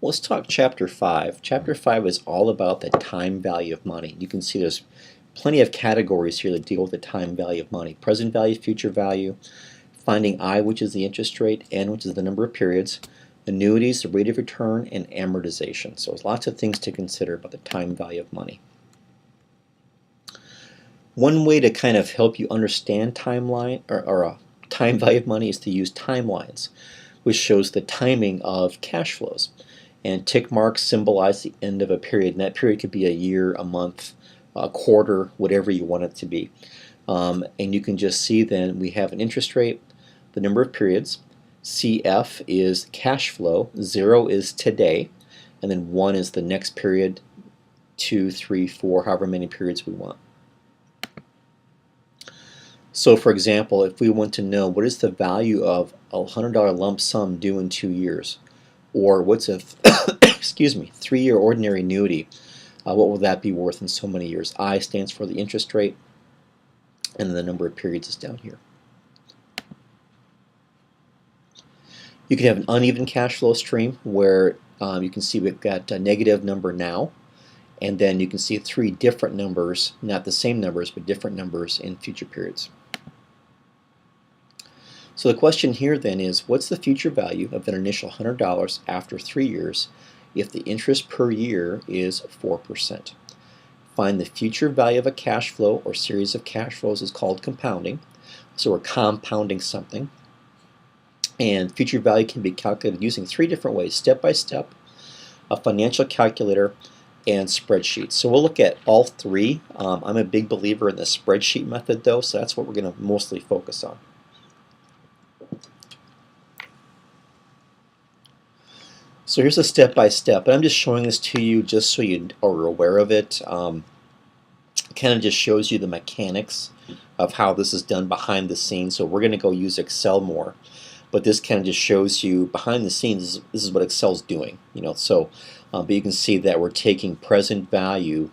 Let's talk Chapter 5. Chapter 5 is all about the time value of money. You can see there's plenty of categories here that deal with the time value of money. Present value, future value, finding I, which is the interest rate, N, which is the number of periods, annuities, the rate of return, and amortization. So there's lots of things to consider about the time value of money. One way to kind of help you understand timeline or time value of money is to use timelines, which shows the timing of cash flows. And tick marks symbolize the end of a period, and that period could be a year, a month, a quarter, whatever you want it to be. And you can just see then we have an interest rate, the number of periods, CF is cash flow, 0 is today, and then 1 is the next period, 2, 3, 4, however many periods we want. So for example, if we want to know what is the value of a $100 lump sum due in 2 years, or what's a excuse me, 3-year ordinary annuity, what will that be worth in so many years? I stands for the interest rate, and the number of periods is down here. You can have an uneven cash flow stream where you can see we've got a negative number now, and then you can see 3 different numbers, not the same numbers, but different numbers in future periods. So the question here then is, what's the future value of an initial $100 after 3 years if the interest per year is 4%? Find the future value of a cash flow or series of cash flows is called compounding. So we're compounding something. And future value can be calculated using 3 different ways: step by step, a financial calculator, and spreadsheets. So we'll look at all 3. I'm a big believer in the spreadsheet method though, so that's what we're going to mostly focus on. So here's a step-by-step, and I'm just showing this to you just so you are aware of it. Kind of just shows you the mechanics of how this is done behind the scenes. So we're going to go use Excel more, but this kind of just shows you behind the scenes. This is what Excel's doing, you know. So, but you can see that we're taking present value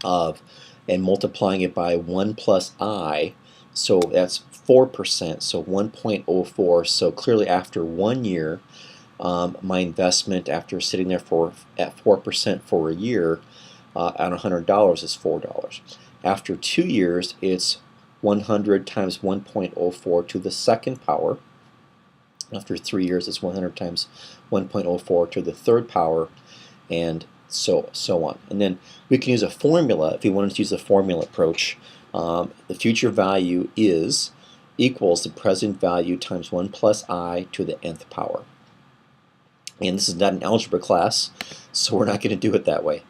of and multiplying it by 1 plus I, so that's 4%. So 1.04. So clearly, after 1 year. My investment after sitting there at 4% for a year on $100 is $4. After 2 years, it's 100 times 1.04 to the second power. After 3 years, it's 100 times 1.04 to the third power, and so on. And then we can use a formula if we wanted to use a formula approach. The future value equals the present value times 1 plus I to the nth power. And this is not an algebra class, so we're not going to do it that way.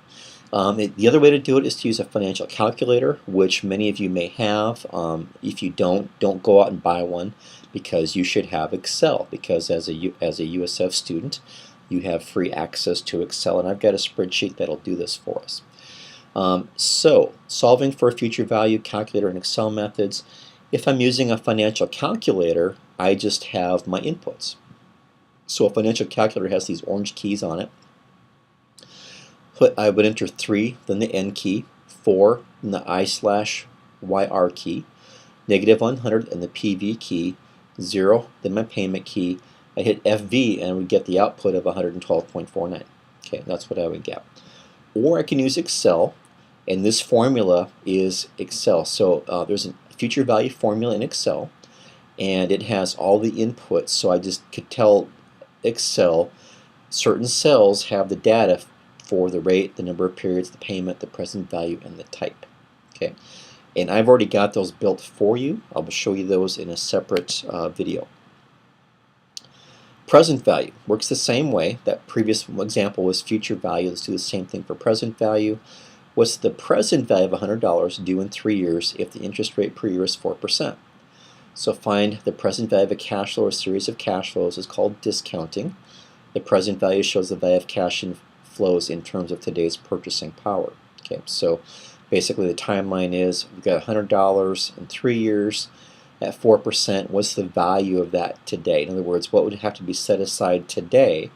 The other way to do it is to use a financial calculator, which many of you may have. If you don't go out and buy one, because you should have Excel, because as a USF student, you have free access to Excel, and I've got a spreadsheet that'll do this for us. So, solving for a future value, calculator, and Excel methods. If I'm using a financial calculator, I just have my inputs. So a financial calculator has these orange keys on it. I would enter 3, then the N key, 4, then the I/YR key, negative 100, and the PV key, 0, then my payment key. I hit FV and I would get the output of 112.49. Okay, that's what I would get. Or I can use Excel, and this formula is Excel. So there's a future value formula in Excel, and it has all the inputs. So I just could tell Excel certain cells have the data for the rate, the number of periods, the payment, the present value, and the type. Okay, and I've already got those built for you. I'll show you those in a separate video. Present value works the same way. That previous example was future value. Let's do the same thing for present value. What's the present value of $100 due in 3 years if the interest rate per year is 4%? So find the present value of a cash flow or series of cash flows is called discounting. The present value shows the value of cash flows in terms of today's purchasing power. Okay, so basically the timeline is we've got $100 in 3 years at 4%. What's the value of that today? In other words, what would have to be set aside today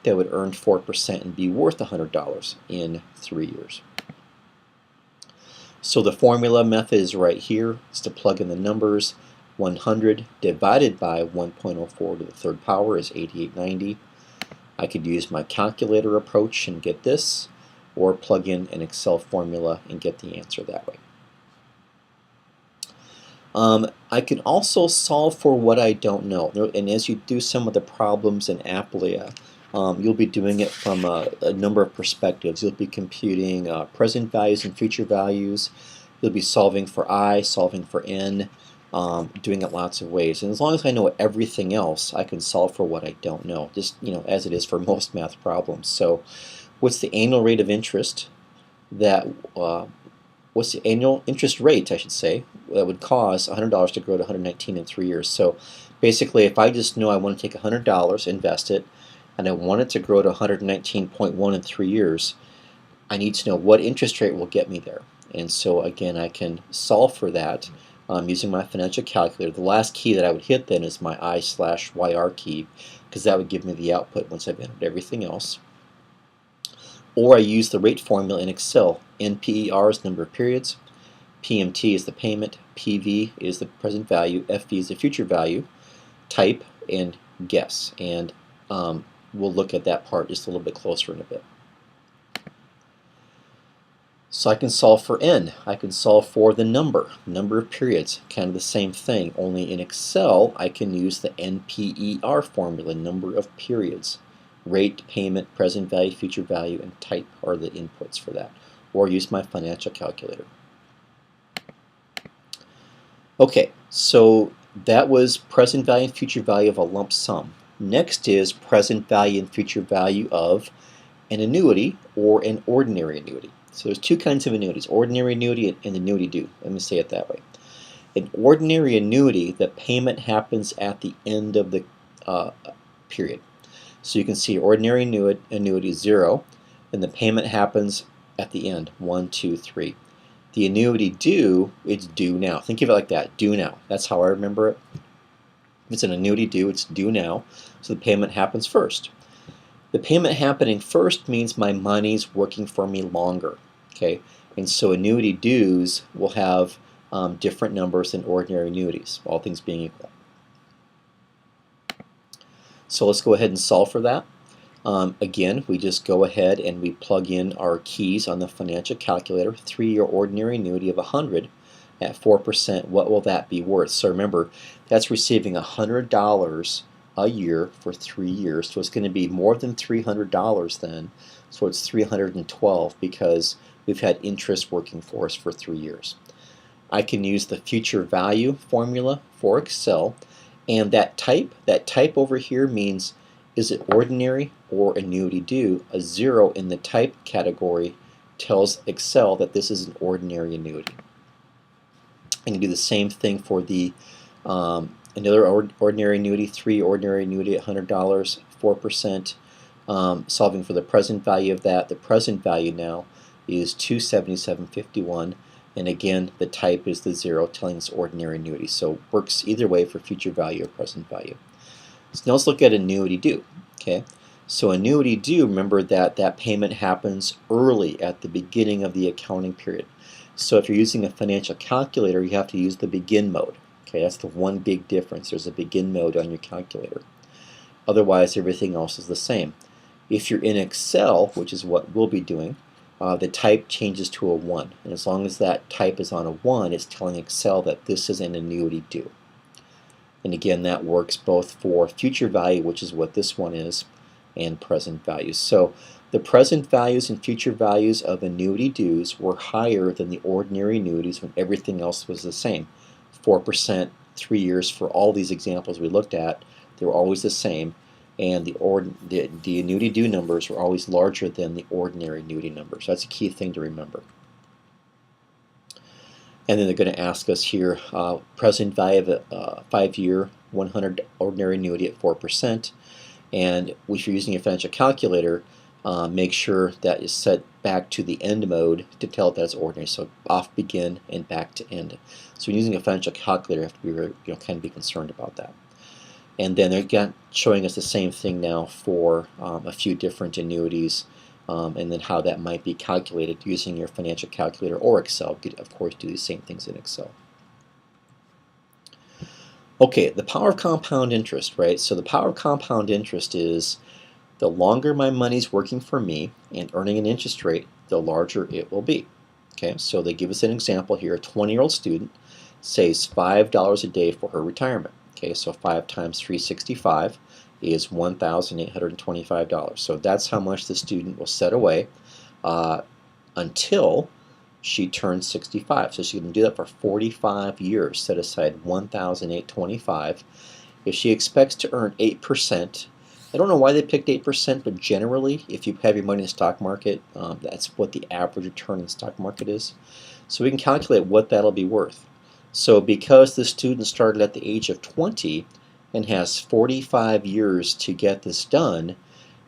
that would earn 4% and be worth $100 in 3 years? So the formula method is right here. It's to plug in the numbers. 100 divided by 1.04 to the third power is 8890. I could use my calculator approach and get this, or plug in an Excel formula and get the answer that way. I can also solve for what I don't know. And as you do some of the problems in Aplia, you'll be doing it from a number of perspectives. You'll be computing present values and future values. You'll be solving for I, solving for n, doing it lots of ways. And as long as I know everything else, I can solve for what I don't know, just as it is for most math problems. So what's the annual rate of interest that what's the annual interest rate, I should say, that would cause $100 to grow to $119 in 3 years. So basically, if I just know I want to take $100, invest it, and I want it to grow to 119.1 in 3 years, I need to know what interest rate will get me there. And so again, I can solve for that using my financial calculator. The last key that I would hit then is my I/YR key, because that would give me the output once I've entered everything else. Or I use the rate formula in Excel. NPER is the number of periods, PMT is the payment, PV is the present value, FV is the future value, type, and guess. And we'll look at that part just a little bit closer in a bit. So I can solve for n. I can solve for the number of periods, kind of the same thing, only in Excel I can use the NPER formula, number of periods. Rate, payment, present value, future value, and type are the inputs for that. Or use my financial calculator. Okay, so that was present value and future value of a lump sum. Next is present value and future value of an annuity or an ordinary annuity. So there's two kinds of annuities, ordinary annuity and annuity due. Let me say it that way. An ordinary annuity, the payment happens at the end of the period. So you can see ordinary annuity 0, and the payment happens at the end, 1, 2, 3. The annuity due, it's due now. Think of it like that, due now. That's how I remember it. If it's an annuity due, it's due now, so the payment happens first. The payment happening first means my money's working for me longer, okay? And so annuity dues will have different numbers than ordinary annuities, all things being equal. So let's go ahead and solve for that. Again, we just go ahead and we plug in our keys on the financial calculator. 3-year ordinary annuity of 100 at 4%, what will that be worth? So remember, that's receiving $100 a year for 3 years, so it's going to be more than $300 then, so it's 312 because we've had interest working for us for 3 years. I can use the future value formula for Excel, and that type over here means, is it ordinary or annuity due? A 0 in the type category tells Excel that this is an ordinary annuity. I can do the same thing for the another ordinary annuity, 3 ordinary annuity at $100, 4%, solving for the present value of that. The present value now is $277.51, and again the type is the 0, telling us ordinary annuity. So works either way for future value or present value. So now let's look at annuity due. Okay, so annuity due, remember that that payment happens early at the beginning of the accounting period. So if you're using a financial calculator, you have to use the begin mode. Okay, that's the one big difference. There's a begin mode on your calculator. Otherwise, everything else is the same. If you're in Excel, which is what we'll be doing, the type changes to a 1. And as long as that type is on a 1, it's telling Excel that this is an annuity due. And again, that works both for future value, which is what this one is, and present values. So the present values and future values of annuity dues were higher than the ordinary annuities when everything else was the same. 4%, 3 years for all these examples we looked at, they were always the same, and the annuity due numbers were always larger than the ordinary annuity numbers. That's a key thing to remember. And then they're going to ask us here, present value of a 5-year 100 ordinary annuity at 4%. And if you're using a financial calculator, make sure that is set back to the end mode to tell it that it's ordinary. So off begin and back to end. So when using a financial calculator, you have to be very, kind of be concerned about that. And then they're showing us the same thing now for a few different annuities, and then how that might be calculated using your financial calculator or Excel. You could, of course, do the same things in Excel. Okay, the power of compound interest, right? So the power of compound interest is The longer my money's working for me and earning an interest rate, the larger it will be. Okay, so they give us an example here. A 20-year-old student saves $5 a day for her retirement. Okay, so 5 times 365 is $1,825. So that's how much the student will set away until she turns 65. So she can do that for 45 years, set aside $1,825. If she expects to earn 8%, I don't know why they picked 8%, but generally, if you have your money in the stock market, that's what the average return in the stock market is. So we can calculate what that'll be worth. So because the student started at the age of 20 and has 45 years to get this done,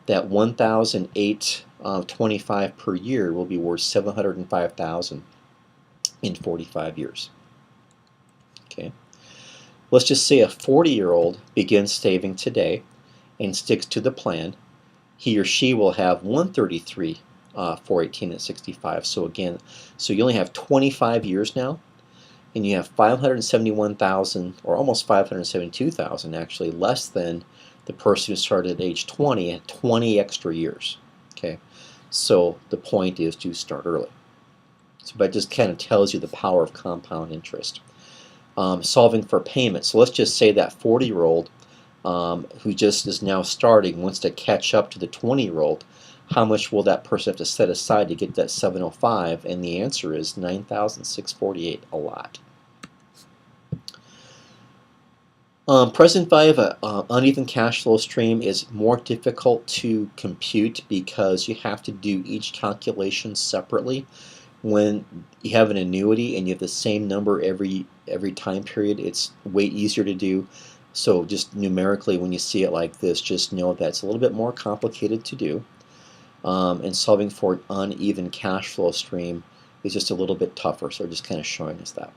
that $1,825 per year will be worth $705,000 in 45 years. Okay. Let's just say a 40-year-old begins saving today and sticks to the plan. He or she will have $133 for 18 at 65. So again, so you only have 25 years now, and you have 571,000, or almost 572,000 actually, less than the person who started at age 20 and 20 extra years. Okay, so the point is to start early. So that just kind of tells you the power of compound interest. Solving for payment. So let's just say that 40-year-old who just is now starting wants to catch up to the 20-year-old. How much will that person have to set aside to get that 705? And the answer is $9,648, a lot. Present value of an uneven cash flow stream is more difficult to compute because you have to do each calculation separately. When you have an annuity and you have the same number every time period, it's way easier to do. So just numerically, when you see it like this, just know that it's a little bit more complicated to do. And solving for an uneven cash flow stream is just a little bit tougher. So we're just kind of showing us that.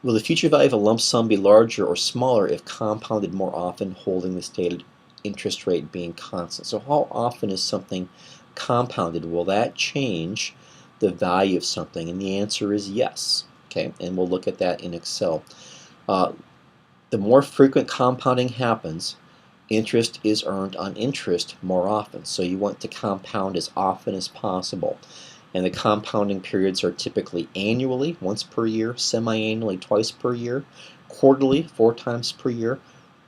Will the future value of a lump sum be larger or smaller if compounded more often, holding the stated interest rate being constant? So how often is something compounded? Will that change the value of something? And the answer is yes. Okay, and we'll look at that in Excel. The more frequent compounding happens, interest is earned on interest more often. So you want to compound as often as possible. And the compounding periods are typically annually, once per year, semi-annually, twice per year, quarterly, 4 times per year,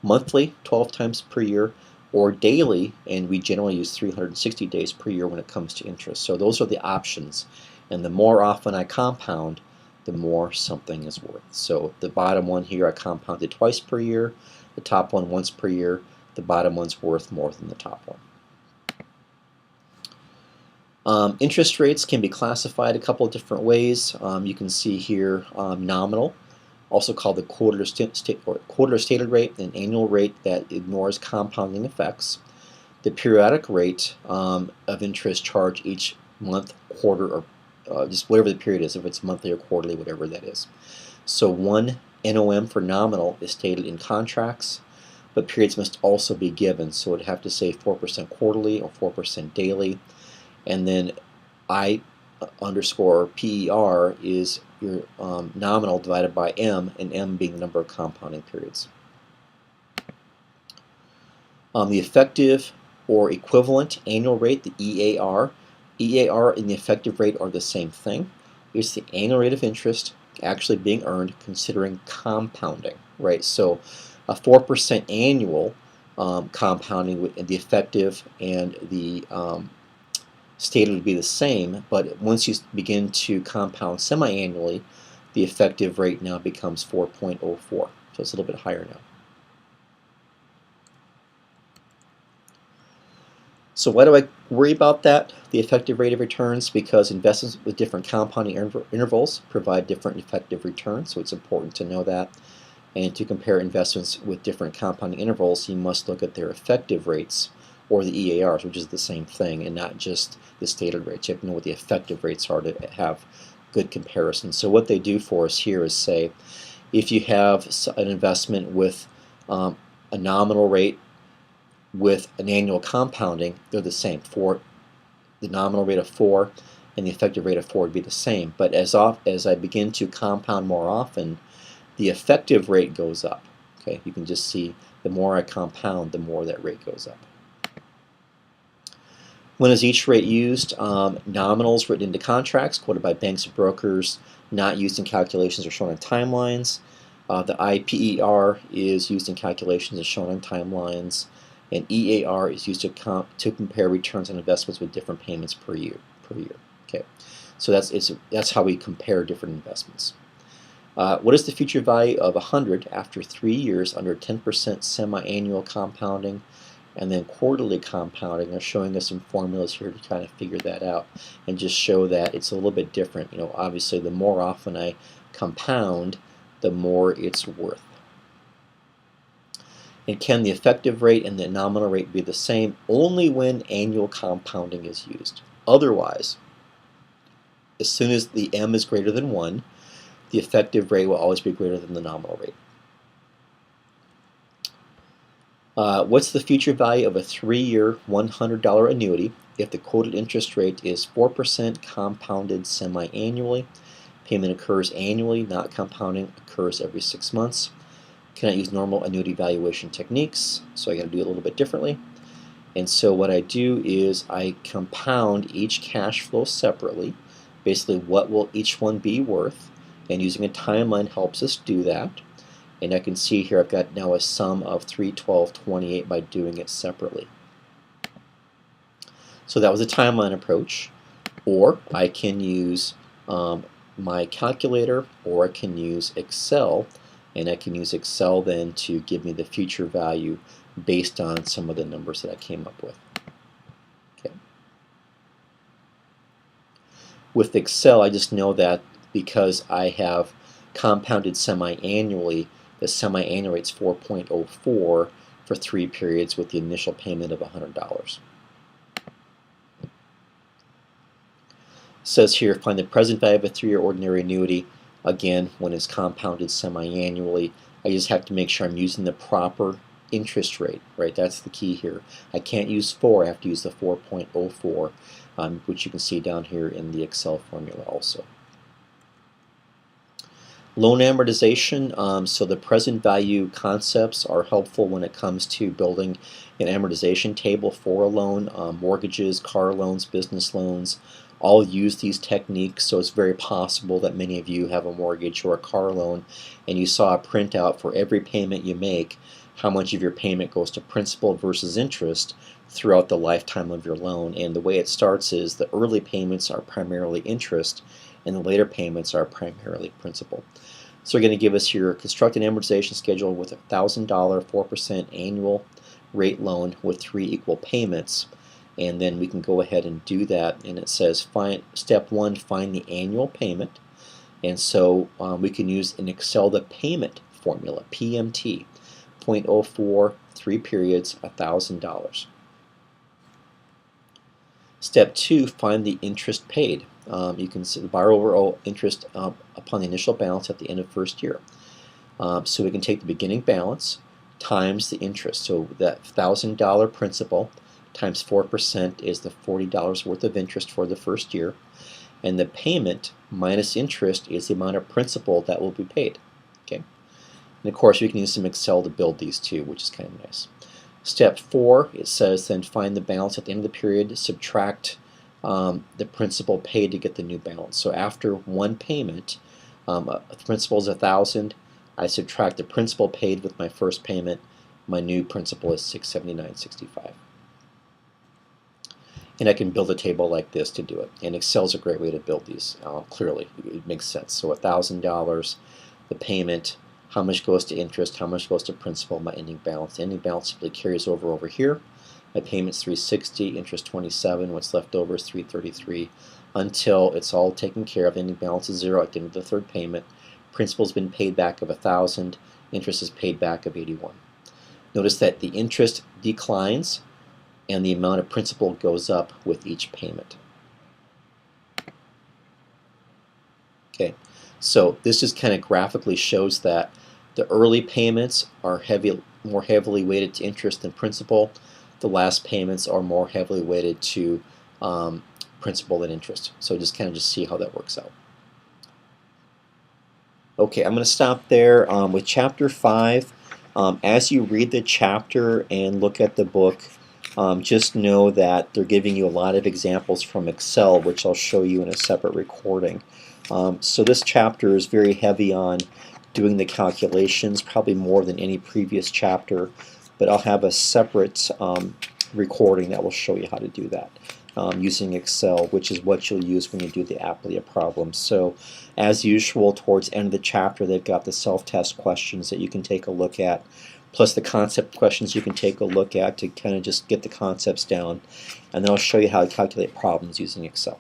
monthly, 12 times per year, or daily, and we generally use 360 days per year when it comes to interest. So those are the options. And the more often I compound, the more something is worth. So the bottom one here, I compounded twice per year, the top one once per year, the bottom one's worth more than the top one. Interest rates can be classified a couple of different ways. You can see here nominal, also called the quarter stated rate, an annual rate that ignores compounding effects. The periodic rate of interest charged each month, quarter, or just whatever the period is, if it's monthly or quarterly, whatever that is. So one NOM for nominal is stated in contracts, but periods must also be given. So it'd have to say 4% quarterly or 4% daily. And then I underscore PER is your nominal divided by M, and M being the number of compounding periods. The effective or equivalent annual rate, the EAR. EAR and the effective rate are the same thing. It's the annual rate of interest actually being earned considering compounding, right? So a 4% annual compounding with the effective and the stated would be the same, but once you begin to compound semi-annually, the effective rate now becomes 4.04. So it's a little bit higher now. So why do I worry about that, the effective rate of returns? Because investments with different compounding intervals provide different effective returns, so it's important to know that. And to compare investments with different compounding intervals, you must look at their effective rates, or the EARs, which is the same thing, and not just the stated rates. You have to know what the effective rates are to have good comparison. So what they do for us here is say, if you have an investment with a nominal rate with an annual compounding, they're the same. For the nominal rate of 4 and the effective rate of 4 would be the same. But as I begin to compound more often, the effective rate goes up. Okay, you can just see The more I compound, the more that rate goes up. When is each rate used? Nominals written into contracts, quoted by banks or brokers, not used in calculations or shown on timelines. The IPER is used in calculations as shown on timelines, and EAR is used to compare returns on investments with different payments per year. Okay, so that's how we compare different investments. What is the future value of 100 after 3 years under 10% semi-annual compounding and then quarterly compounding? They're showing us some formulas here to kind of figure that out and just show that it's a little bit different. Obviously the more often I compound, the more it's worth. And can the effective rate and the nominal rate be the same? Only when annual compounding is used. Otherwise, as soon as the m is greater than 1, the effective rate will always be greater than the nominal rate. What's the future value of a 3-year $100 annuity if the quoted interest rate is 4% compounded semi-annually? Payment occurs annually, not compounding occurs every 6 months. Can I use normal annuity valuation techniques? So I got to do it a little bit differently. And so what I do is I compound each cash flow separately. Basically, what will each one be worth? And using a timeline helps us do that. And I can see here I've got now a sum of 3, 12, 28 by doing it separately. So that was a timeline approach. Or I can use my calculator, or I can use Excel, and I can use Excel then to give me the future value based on some of the numbers that I came up with. Okay. With Excel, I just know that because I have compounded semi-annually, the semi-annual rate's 4.04 for 3 periods with the initial payment of $100. Says here, find the present value of a 3-year ordinary annuity. Again, when it's compounded semi-annually, I just have to make sure I'm using the proper interest rate, right? That's the key here. I can't use 4, I have to use the 4.04, which you can see down here in the Excel formula also. Loan amortization, so the present value concepts are helpful when it comes to building an amortization table for a loan. Mortgages, car loans, business loans, all use these techniques, so it's very possible that many of you have a mortgage or a car loan and you saw a printout for every payment you make, how much of your payment goes to principal versus interest throughout the lifetime of your loan. And the way it starts is the early payments are primarily interest and the later payments are primarily principal. So we're going to give us your construct an amortization schedule with a $1,000 4% annual rate loan with 3 equal payments, and then we can go ahead and do that. And it says step 1, find the annual payment, and so we can use in Excel the payment formula, PMT, 0.04, 3 periods, $1,000. Step 2, find the interest paid. You can see the borrower interest upon the initial balance at the end of first year. So we can take the beginning balance times the interest. So that $1,000 principal times 4% is the $40 worth of interest for the first year. And the payment minus interest is the amount of principal that will be paid. Okay. And of course we can use some Excel to build these too, which is kind of nice. Step 4, it says then find the balance at the end of the period, subtract the principal paid to get the new balance. So after one payment, the principal is $1,000. I subtract the principal paid with my first payment. My new principal is $679.65. And I can build a table like this to do it. And Excel is a great way to build these. Clearly, it makes sense. So $1,000, the payment, how much goes to interest, how much goes to principal, my ending balance. The ending balance simply carries over here. My payment's $360, interest $27, what's left over is $333 until it's all taken care of. The ending balance is 0 at the end of the third payment. Principal's been paid back of $1,000, interest is paid back of $81. Notice that the interest declines and the amount of principal goes up with each payment. Okay, so this just kind of graphically shows that the early payments are more heavily weighted to interest than principal. The last payments are more heavily weighted to principal than interest. So just kind of see how that works out. Okay, I'm going to stop there with Chapter 5. As you read the chapter and look at the book, just know that they're giving you a lot of examples from Excel, which I'll show you in a separate recording. So this chapter is very heavy on doing the calculations, probably more than any previous chapter, but I'll have a separate recording that will show you how to do that using Excel, which is what you'll use when you do the Aplia problems. So as usual, towards the end of the chapter, they've got the self-test questions that you can take a look at, plus the concept questions you can take a look at to kind of just get the concepts down, and then I'll show you how to calculate problems using Excel.